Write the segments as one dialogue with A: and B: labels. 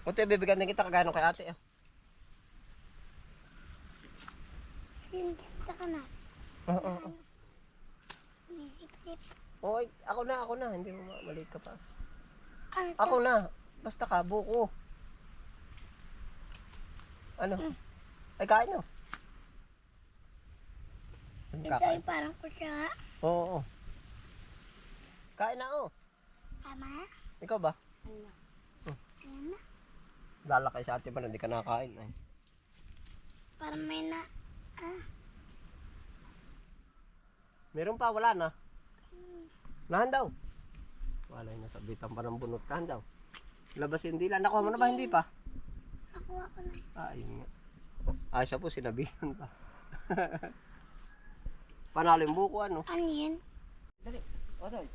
A: Ito, bibigyan din kita kagano kay ate.
B: Hindi sa kanas.
A: Oo.
B: Sip-sip.
A: Oy, ako na. Hindi mo maliit ka pa.
B: Ano to?
A: Ako na. Basta ka, buko. Ano? Ay, kain no.
B: Ito ay parang kutsara.
A: Oo. Kain na, oh.
B: Tama?
A: Ikaw ba?
B: Ayan na.
A: Lalakay sa ate pa na hindi ka nakakain. Ay.
B: Parang may na...
A: Meron pa, wala na. Nahan daw. Wala na, sabitan pa ng bunot. Nahan daw. Labas yung dila. Nakuha mo na ba? Hindi pa?
B: Nakuha ko na.
A: Ayun nga. Ay, siya po, sinabihan pa. Panalo yung buko, ano?
B: Ano yun?
A: Dali. O, dali.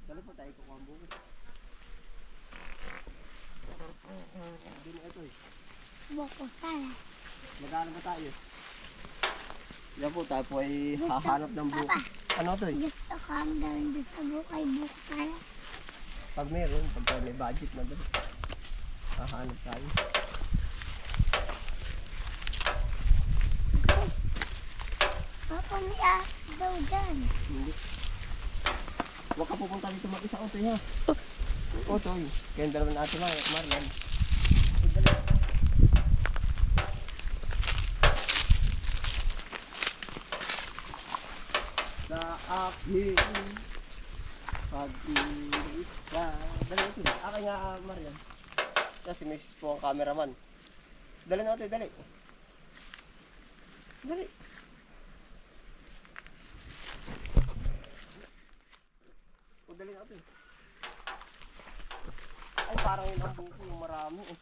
A: Dali po tayo kukuha ang buko. Hindi na ito eh.
B: Buko sana.
A: Magkano ba tayo? Yan po, tayo po ay hahanap ng buko.
B: Papa.
A: Ano ito eh?
B: Gusto ko ang gawin doon sa bukay buko sana.
A: Pag meron, pag may budget na doon. Hahanap tayo.
B: Papa, may daw dyan.
A: Hindi. Huwag ka pupunta dito mag-isa, Otoy ha. Otoy. Kaya yung dalawa natin lang, Marlon. Dali. Sa akin pag-ibig ka. Dali ito. Akin nga, Marian. Kasi Mrs. po ang cameraman. Dali na ito, dali. Dali. O, dali na ito. Ay, parang yun ang buko yung marami eh.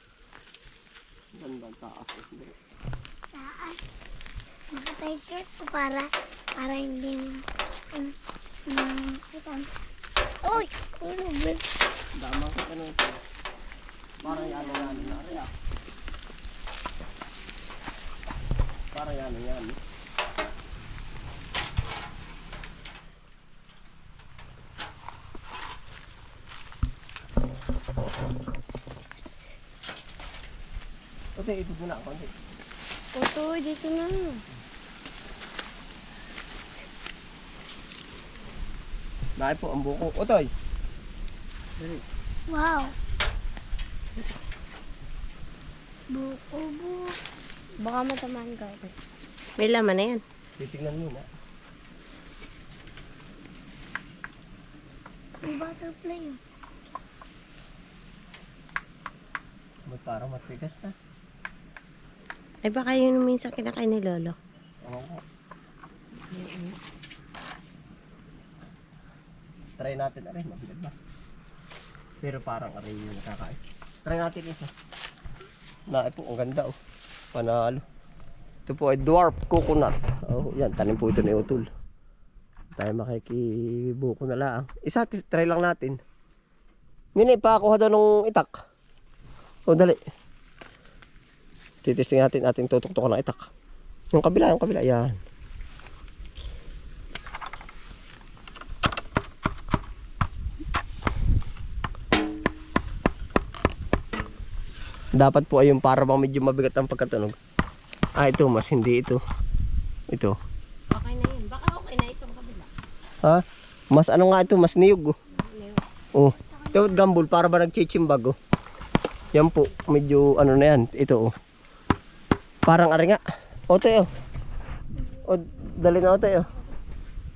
A: Gandang taas eh. Dali.
B: Saan? Nakatayo shirt ko para hindi Uy! Ulubig.
A: Damang ka ano ito. Parang yan na rin ah. Parang yan. Otoy, ito muna ako.
B: Oto, dito na.
A: Dahil po ang buko. Otoy! Dali.
B: Wow! Buko. Baka matamaan ka.
C: May laman na yan.
A: Titignan mo na.
B: May butterfly yun.
A: Parang matigas na.
C: Ay baka yun minsan kinakain ni Lolo.
A: Oo. Try natin na rin. Mabilag ba? Pero parang aray yung nakakain. Try natin isa. Ito po, ang ganda oh. Panalo. Ito po ay dwarf coconut. Oh, yan, tanim po ito ni Utol. Tayo makikibuko na lang. Isa, try lang natin. Nini, pakuha daw ng itak. O, dali. Titisting natin ating tutok-tok ng itak. Yung kabila, yan. Dapat po ay yung para bang medyo mabigat ang pagkatunog. Ah, ito, mas hindi ito. Ito.
C: Okay na yun. Baka okay na itong kabila.
A: Ha? Mas ano nga ito, mas niyog. Oh. Ito, gambol, para ba nagchichimbag oh. Yan po, medyo ano na yan. Ito oh. Parang ari nga. Otoy oh. O, dali na otoy oh.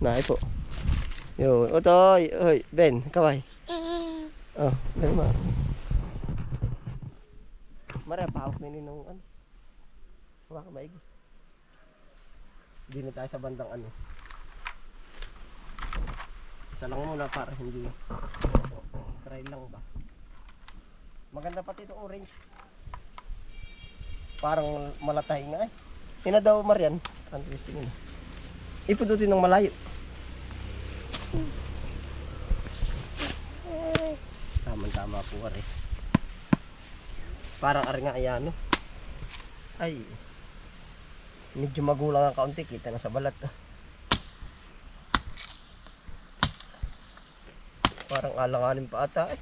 A: Na, ito. Yun, otoy. Oy, Ben, kaway. Oh, dali ma. Mara, pahawak na nung ano. Huwag ka maigi. Hindi na tayo sa bandang ano. Isa lang muna para hindi. Try lang ba. Maganda pati ito orange. Parang malatay nga eh. Ina daw Marian. Ang twisting yun. Ipudutin ng malayo. Tama po ari. Parang ari nga ayan no. Ay. Medyo magulang ang kaunti. Kita na sa balat. Parang alanganin pa ata eh.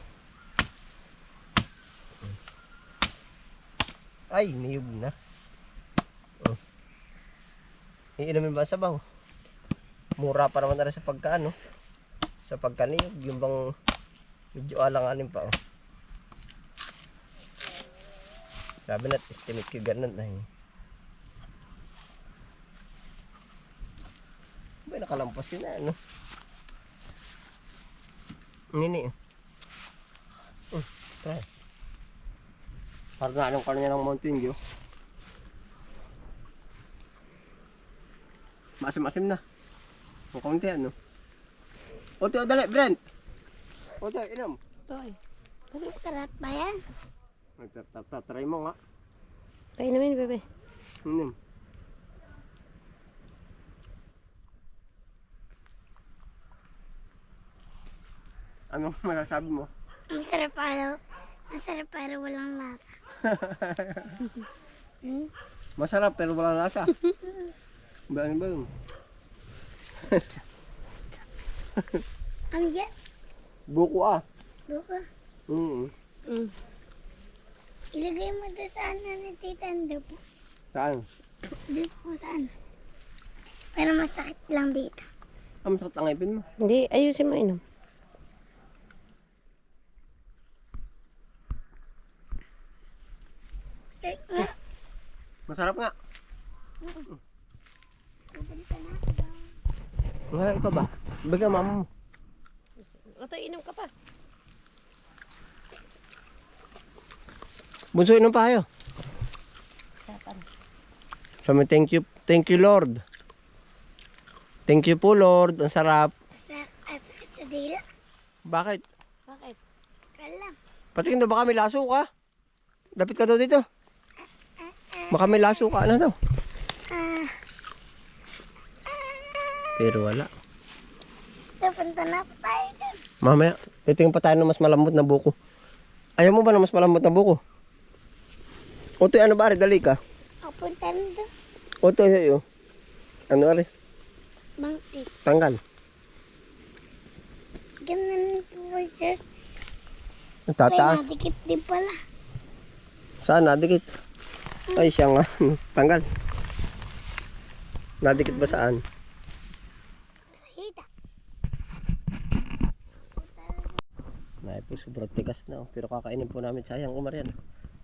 A: Ay, niyog na. Oh. Iinumin ba sa sabaw? Mura pa naman na rin sa pagkaano. Sa pagkaniyog, yung bang medyo alang-anin pa. Oh. Sabi na't estimate ko ganun ay. Ba nakalampas yun na ano. Ngini. Try. Parang na anong kanya ng Mountain Dew. Masim-masim na. O kaunti ano. Oto, dali, Brent. Oto, inom.
C: Toy.
B: Masarap ba yan?
A: Try mo nga.
C: Painumin, bebe.
A: Inom. Anong masasabi mo?
B: Masarap pero walang lasa.
A: Masarap pero walang lasa. Ba ano ba yun?
B: Ano yan?
A: Buko ah.
B: Buka.
A: Mm.
B: Ilagay mo doon sa ano ni Tita Ando po.
A: Saan?
B: Doon po saan? Pero masakit lang dito.
A: Ah, masakit ang ngipin mo.
C: Hindi, ayusin mo inom.
B: Masakit nga.
A: Masarap nga.
B: Pupunta na.
A: Mahal ka ba? Baga mama mo.
C: O, Toy, inom ka pa.
A: Bunso, inom pa kayo.
C: Sapan.
A: Sabi, thank you Lord. Thank you po Lord, ang sarap.
B: Sakit sa dila.
A: Bakit?
C: Bakit?
B: Kala.
A: Patingin daw baka may laso ka. Dapit ka daw dito. Baka may laso ka, ano daw? Pero wala.
B: Pupunta na po tayo dyan.
A: Mamaya, titingin pa tayo ng mas malambot na buko. Ayaw mo ba ng mas malambot na buko? Otoy, ano ba? Dali ka.
B: Pupunta na doon.
A: Otoy, sa'yo. Ano ari?
B: Bangkit.
A: Tanggal.
B: Ganun po just. May
A: Tataas.
B: nadikit din pala.
A: Saan? Nadikit. Ay, siya nga. Tanggal. Nadikit ba saan?
B: Sa hita.
A: Nay po, sobrang tigas na. Oh. Pero kakainin po namin. Sayang, Umar yan.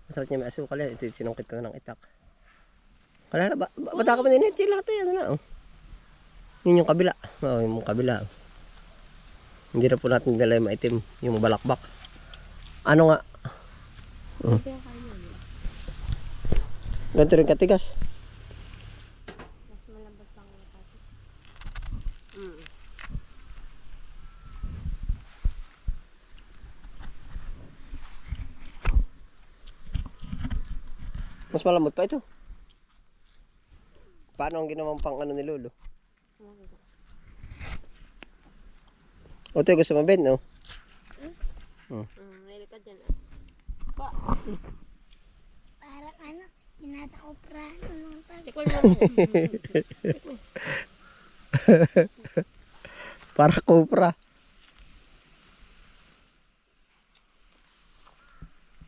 A: Masarap niya may asukal yan. Ito sinungkit ko ng itak. Kala na, bata ka ba ninit? Lahat yan na. Oh. Yun yung kabila. Oo, yung kabila. Oh. Hindi na po natin dala yung maitim. Yung balakbak. Ano nga? Oh. Ganito rin katigas.
C: Mas malambot pang kapatid.
A: Mas malambot pa ito. Paano ang ginawang pang ano ni Lolo? O ito, gusto mo Ben, no?
C: Nilikad yan.
B: Parang ano, yung nasa kopra. Anong tawag?
C: Tikman mo muna.
A: Para kopra.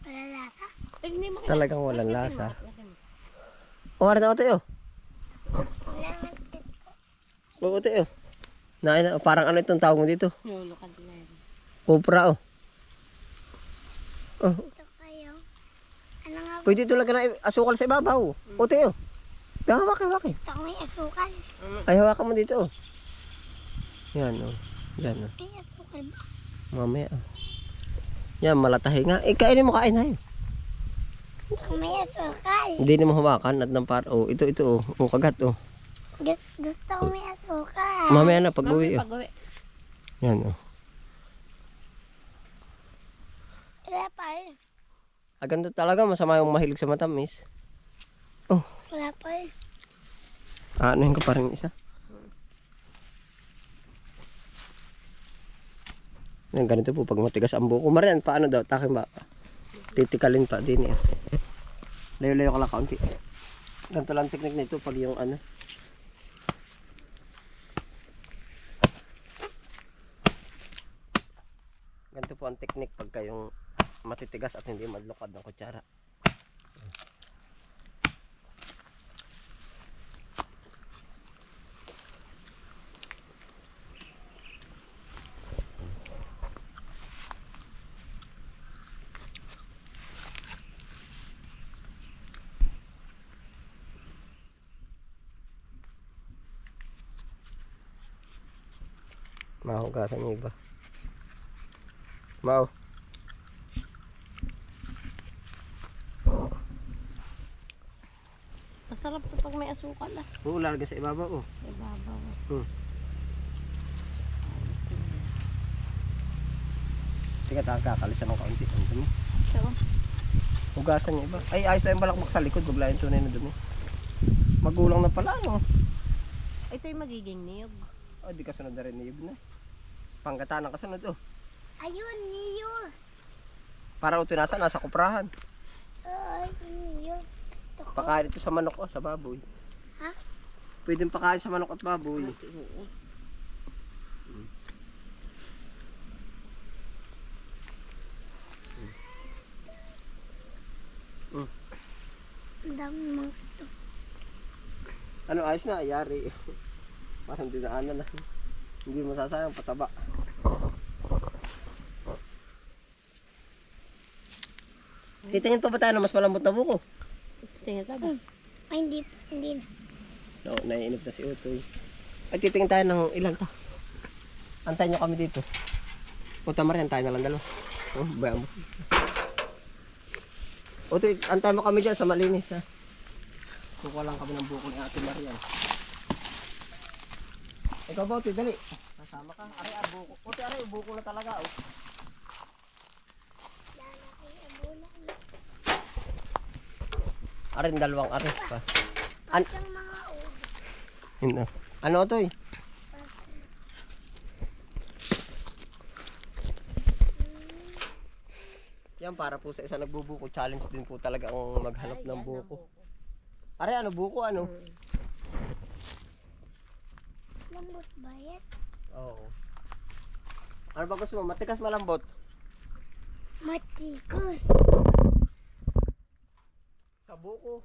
B: Wala lasa.
C: Tignan mo.
A: Talagang walang lasa. O, ano na ito,
B: Wala nga tit.
A: O, ito, parang ano itong tawag mo dito?
C: Lulukad na yan.
A: Kopra, oh. Oh,
B: Ito kayo. Ano nga po?
A: pwede ito lagyan ng asukal sa ibabaw. O, ito, hawak.
B: Ito ko may asukal.
A: Ay, hawakan mo dito, oh. Yan, oh. Yan, oh.
B: May asukal ba?
A: Mamaya, oh. Yan, malatahi nga. Kainin mo, kain na yun.
B: Ito ko may asukal.
A: Hindi na mo hawakan at ng oh, ito, oh. Oh, kagat, oh.
B: Gusto ko may asukal.
A: Mamaya na, pag-uwi, oh.
C: Pag-uwi.
A: Yan, oh.
B: Wala pa rin.
A: Ganito talaga, masama yung mahilig sa matamis. Oh,
B: Wala pa rin.
A: ano yung pa rin isa? Yan, ganito po pag matigas ang buko. Marian, paano daw? Takin ba? Titikalin pa din eh. Layo-layo ka lang kaunti. Ganito lang teknik nito pag yung ano. Ganito po ang teknik pagka yung matitigas at hindi madlukad ng kutsara. Mahugasan yung iba. Mau.
C: Masarap to pag may asukal ah.
A: Oo, lalagay sa ibabaw.
C: Ibabaw.
A: Teka, kakalisan ng kaunti. Ang dumi.
C: So,
A: Hugasan niya iba. Ay, ayos na yung balakbak sa likod. Wag lang yung tunay na dumi. Magulang na pala, no?
C: ito yung magiging niyog.
A: Oh, di kasunod na rin niyog na. Panggatan ang kasunod, oh.
B: Ayun, niyo.
A: Para utunasan, nasa kuprahan.
B: Ay, niyo. Gusto ko.
A: Pakain ito sa manok, oh, sa baboy.
B: Ha?
A: Pwedeng pakain sa manok at baboy.
B: Ang dami mga ito.
A: Ano, ayos na, ayari. Parang dinaanan na. Hindi masasayang pataba. Titingin pa ba tayo na mas malambot na buko?
C: Tingnan ta ba?
B: Ay, hindi na.
A: No, naiinip na si Utoy. Ay, titingin tayo ng ilan ta. Antayin nyo kami dito. Punta Marian, tayo na lang dalawa. Oh, bayan mo. Utoy, antayin mo kami dyan sa malinis ha. Kukuha lang kami ng buko ni Ate Marian. Ikaw ba Utoy, dali. Kasama ka. Aray, buko. Utoy, aray, buko na talaga. Oh. Aray, dalawang aray pa.
B: Ang mga ulo.
A: Yun na. Ano Utoy? Yan para po sa isa nagbubuko challenge din po talaga ang maghanap ng buko. Are ano buko ano?
B: Lambot ba yan?
A: Oo. Ano ba gusto mo? Matikas malambot?
B: Matikus.
A: Sa buko.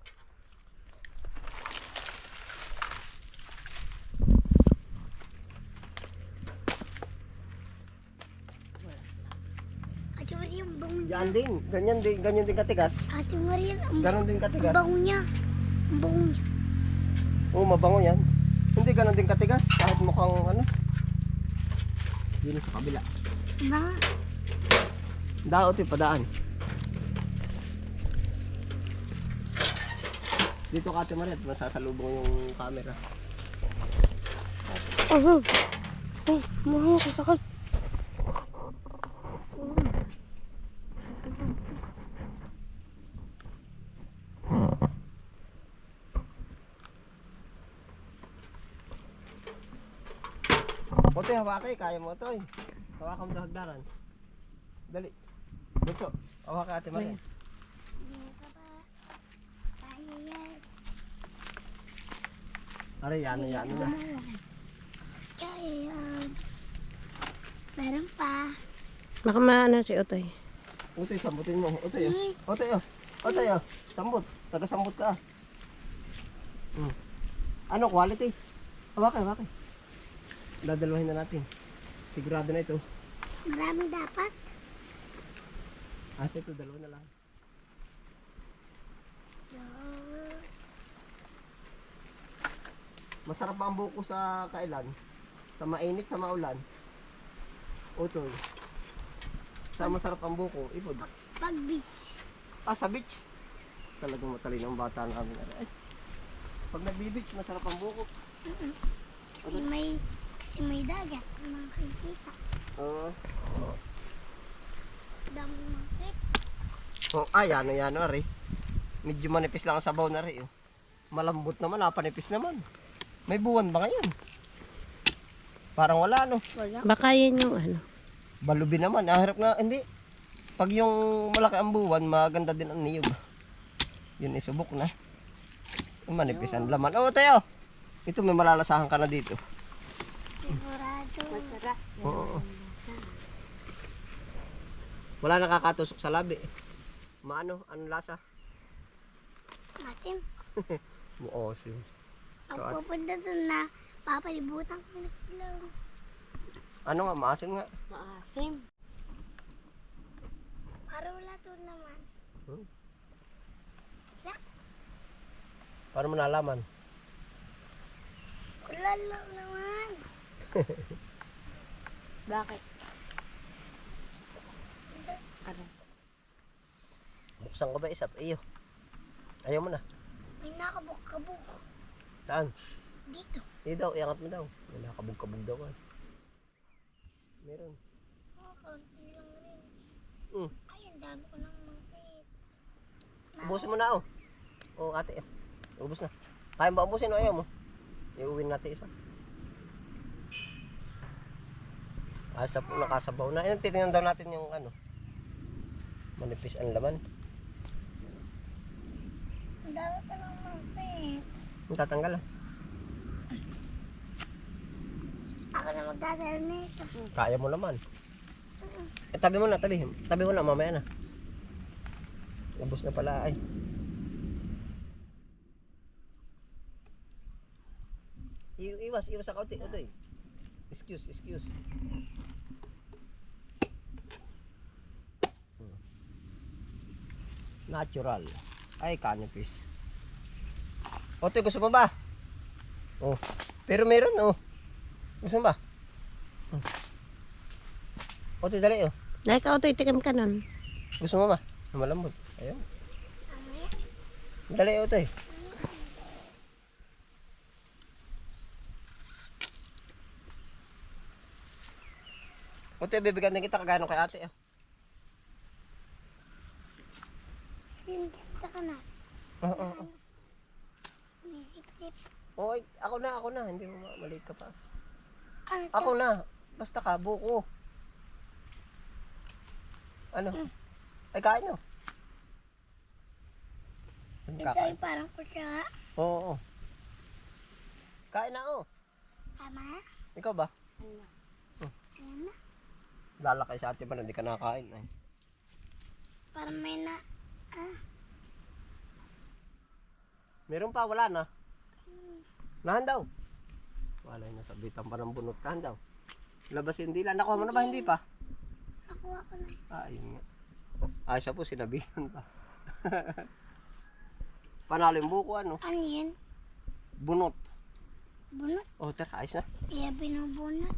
B: Ate Maria, ang bango niya.
A: Yan din. Ganyan din katigas.
B: Ate Maria,
A: Ganon din
B: ang
A: katigas.
B: bango niya. Ang bango niya.
A: Oo, mabango yan. Hindi ganon din katigas. Kahit mukhang ano. Yun sa kabila.
B: Mga.
A: Daot yung padaan. Dito ka Ate Maria, masasalubong yung camera.
C: Oh, mahal ko sakit.
A: Otoy, hawakay. Kaya mo Otoy. Hawakan mo hagdaran. Dali. Dito. Hawakay Ate Maria.
B: Hindi ka ba? Kaya yan.
A: Aray, yan na.
B: Kaya yan. Meron pa.
C: Baka maano si Otoy.
A: Otoy, sambutin mo. Otoy, oh. Otoy, oh. Otoy, oh. Sambut. Taga-sambut ka. Ano, quality? Hawakay. Dadalawahin na natin. Sigurado na ito.
B: Maraming dapat.
A: Asa ito, dalawa na lang.
B: Yan.
A: Masarap ba ang buko sa kailan? Sa mainit, sa maulan? Otoy. Sa masarap ang buko? Ipod.
B: Pag beach.
A: Sa beach. Talagang matalino ang bata namin. Ay. Pag nagbi-beach, masarap ang buko.
B: Kasi may dagat. Makikita. Dami makit.
A: Oh, yan, ari. Medyo manipis lang ang sabaw na rin. Oh. Malambot naman, napanipis naman. May buwan ba ngayon? Parang wala, no?
C: Wala. Baka yan yung ano.
A: Balubi naman, harap nga, hindi. Pag yung malaki ang buwan, maganda din ang niyog. Yun, isubok na. Manipis ang laman. Oh, tayo! Ito, may malalasahan ka na dito.
B: Sigurado.
C: Masarap.
A: Oo. Wala nakakatusok sa labi. Maano? Anong lasa?
B: Masim.
A: Muosim.
B: Ang pupunta doon na papalibutan ko na sila.
A: Ano nga, maasim nga.
C: Maasim.
B: Para wala to naman.
A: Paano mo nalaman?
B: Wala lang naman.
C: Bakit? Ano?
A: Buksan ko ba isa? Iyo. Ayaw mo na.
B: May nakabuk-kabuk.
A: Saan?
B: Dito.
A: Dito, iangat mo daw. May nakabog-kabog daw. Meron.
B: Konti lang rin.
A: Hmm.
B: Ay, ang dami ko ng mangkit.
A: Ubusin mo na, oh. Oh, ate. Ubus na. Kaya ba ubusin o ayaw mo? Iuwin natin isa. Nakasabaw na. Ayun, titingnan daw natin yung ano. Manipis ang laman.
B: Ang dami ko ng mangkit.
A: Yung tatanggal ah.
B: Ako na magdadala nito.
A: Kaya mo naman. Tabi mo na, tabi. Tabi mo na, mamaya na. Ubus na pala ay. Iwas sa kaunti. Ito eh. Excuse. Natural. Ay, canipis. Ote, gusto mo ba? Oh. Pero meron, oh. Gusto mo ba? Ote, dali, oh.
C: Dahil ka, Otoy, tikam ka nun.
A: Gusto mo ba? Malambot. Ayun.
B: Mamaya.
A: Dali, Ote. Ote, bibigyan din kita kagano kay ate, ah.
B: Hindi sa kanas.
A: Oo.
B: May sip-sip.
A: Oh, ako na. Hindi mo maliit ka pa.
B: Ano to?
A: Ako na. Basta ka, buko. Ano? Ay, kain no.
B: Ito ay parang kusya.
A: Oo. Kain na, oh.
B: Tama?
A: Ikaw ba?
B: Ayan na.
A: Lalakay sa ate pa na hindi ka nakakain. Ay.
B: Parang may na...
A: Meron pa, wala na. Nahan daw. Wala na, sabitan pa ng bunot. Nahan daw. Labasin dila. Nakuha mo na ba? Hindi pa.
B: Nakuha ko na.
A: Ayun nga. Ay, siya po, sinabihan pa. Panalo yung buko, ano?
B: Ano yun?
A: Bunot.
B: Bunot?
A: Oh, tara, ayos na.
B: Kaya binubunot.